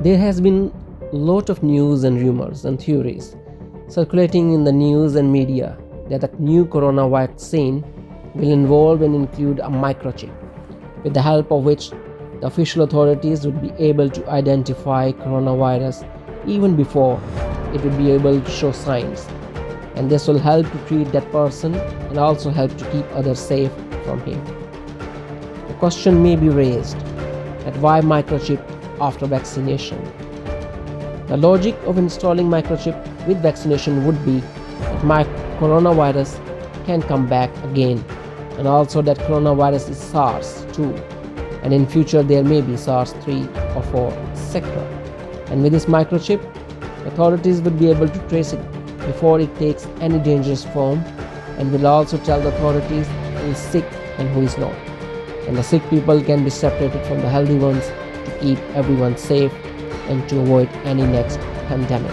There has been a lot of news and rumors and theories circulating in the news and media that the new corona vaccine will involve and include a microchip, with the help of which the official authorities would be able to identify coronavirus even before it would be able to show signs, and this will help to treat that person and also help to keep others safe from him. The question may be raised that why microchip after vaccination? The logic of installing microchip with vaccination would be that coronavirus can come back again, and also that coronavirus is SARS too, and in future there may be SARS 3 or 4, etc. And with this microchip, authorities would be able to trace it before it takes any dangerous form, and will also tell the authorities who is sick and who is not. And the sick people can be separated from the healthy ones to keep everyone safe and to avoid any next pandemic.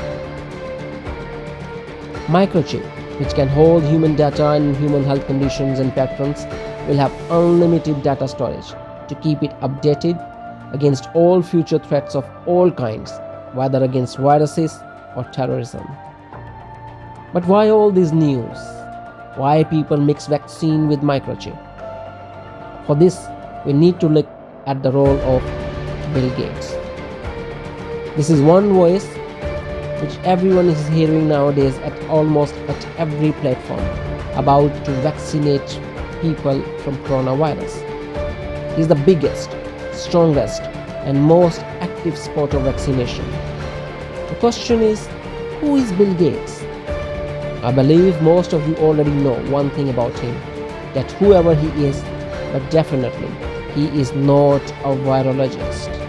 Microchip, which can hold human data and human health conditions and patterns, will have unlimited data storage to keep it updated against all future threats of all kinds, whether against viruses or terrorism. But why all this news? Why people mix vaccine with microchip? For this, we need to look at the role of Bill Gates. This is one voice which everyone is hearing nowadays at almost at every platform about to vaccinate people from coronavirus. He is the biggest, strongest, and most active supporter of vaccination. The question is, who is Bill Gates? I believe most of you already know one thing about him, that whoever he is, but definitely he is not a virologist.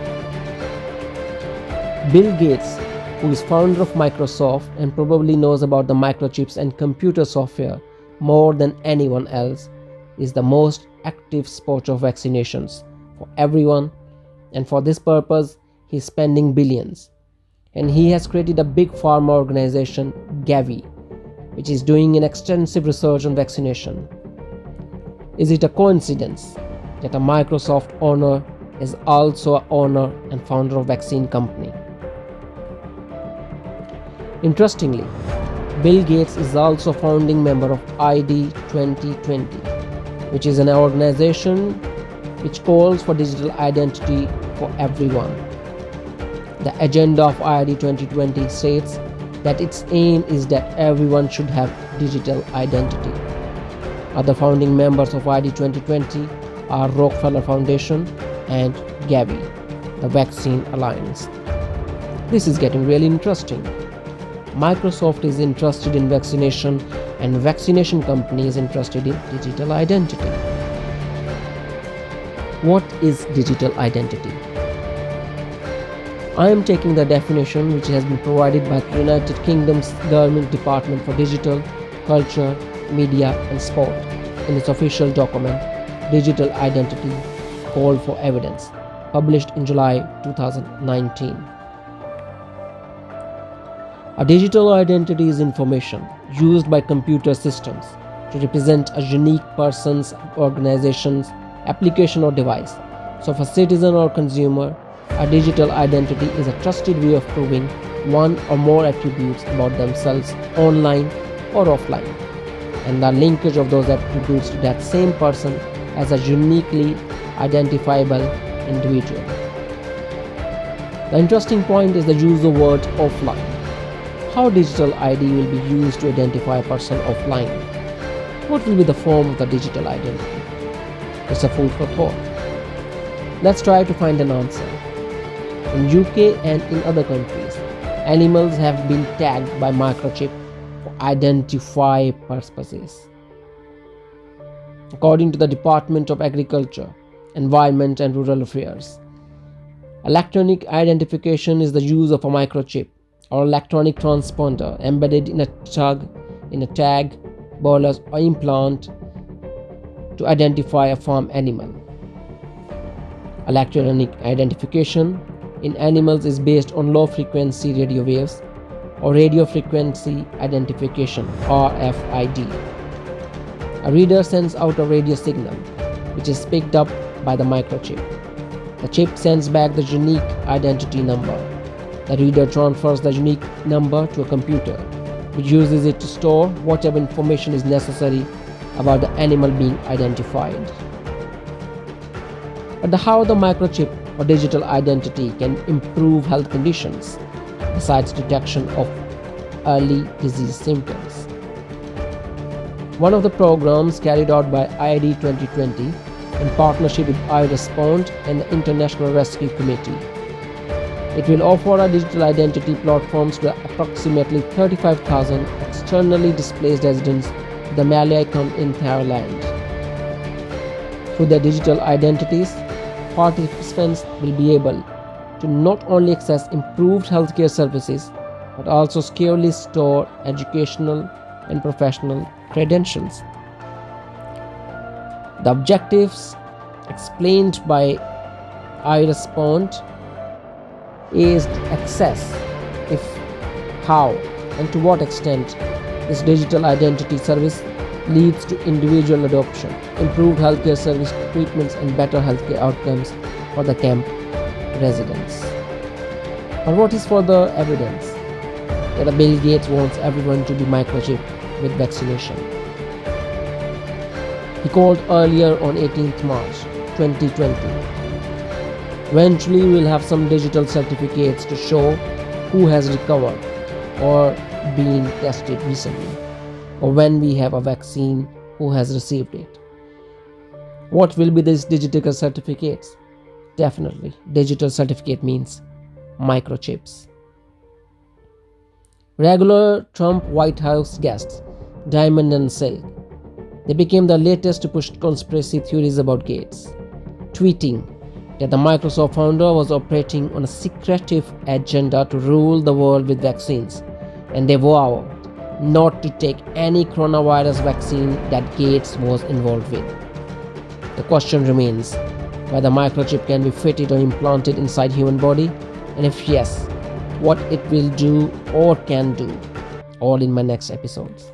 Bill Gates, who is founder of Microsoft and probably knows about the microchips and computer software more than anyone else, is the most active supporter of vaccinations for everyone, and for this purpose he is spending billions. And he has created a big pharma organization, Gavi, which is doing an extensive research on vaccination. Is it a coincidence that a Microsoft owner is also an owner and founder of vaccine company? Interestingly, Bill Gates is also a founding member of ID 2020, which is an organization which calls for digital identity for everyone. The agenda of ID 2020 states that its aim is that everyone should have digital identity. Other founding members of ID 2020 are Rockefeller Foundation and Gavi, the Vaccine Alliance. This is getting really interesting. Microsoft is interested in vaccination, and vaccination company is interested in digital identity. What is digital identity? I am taking the definition which has been provided by the United Kingdom's Government Department for Digital, Culture, Media and Sport in its official document, Digital Identity Call for Evidence, published in July 2019. A digital identity is information used by computer systems to represent a unique person's, organization's, application or device. So for citizen or consumer, a digital identity is a trusted way of proving one or more attributes about themselves online or offline, and the linkage of those attributes to that same person as a uniquely identifiable individual. The interesting point is the use of the word offline. How digital ID will be used to identify a person offline? What will be the form of the digital identity? It's a food for thought. Let's try to find an answer. In UK and in other countries, animals have been tagged by microchip for identify purposes. According to the Department of Agriculture, Environment and Rural Affairs, electronic identification is the use of a microchip or electronic transponder embedded in a tag, bolus or implant to identify a farm animal. Electronic identification in animals is based on low frequency radio waves or radio frequency identification, RFID. A reader sends out a radio signal which is picked up by the microchip. The chip sends back the unique identity number The reader transfers the unique number to a computer, which uses it to store whatever information is necessary about the animal being identified. But how the microchip or digital identity can improve health conditions, besides detection of early disease symptoms. One of the programs carried out by IID 2020 in partnership with iRespond and the International Rescue Committee. It will offer a digital identity platforms to approximately 35,000 externally displaced residents of the Malay Island in Thailand. Through their digital identities, participants will be able to not only access improved healthcare services but also securely store educational and professional credentials. The objectives explained by iRespond is to assess if, how, and to what extent this digital identity service leads to individual adoption, improved healthcare service treatments, and better healthcare outcomes for the camp residents. But what is for the evidence that Bill Gates wants everyone to be microchipped with vaccination? He called earlier on 18th March 2020. Eventually we'll have some digital certificates to show who has recovered or been tested recently, or when we have a vaccine, who has received it. What will be these digital certificates? Definitely, digital certificate means microchips. Regular Trump White House guests, Diamond and Silk, they became the latest to push conspiracy theories about Gates, tweeting that the Microsoft founder was operating on a secretive agenda to rule the world with vaccines, and they vowed not to take any coronavirus vaccine that Gates was involved with. The question remains whether microchip can be fitted or implanted inside human body, and if yes, what it will do or can do, all in my next episodes.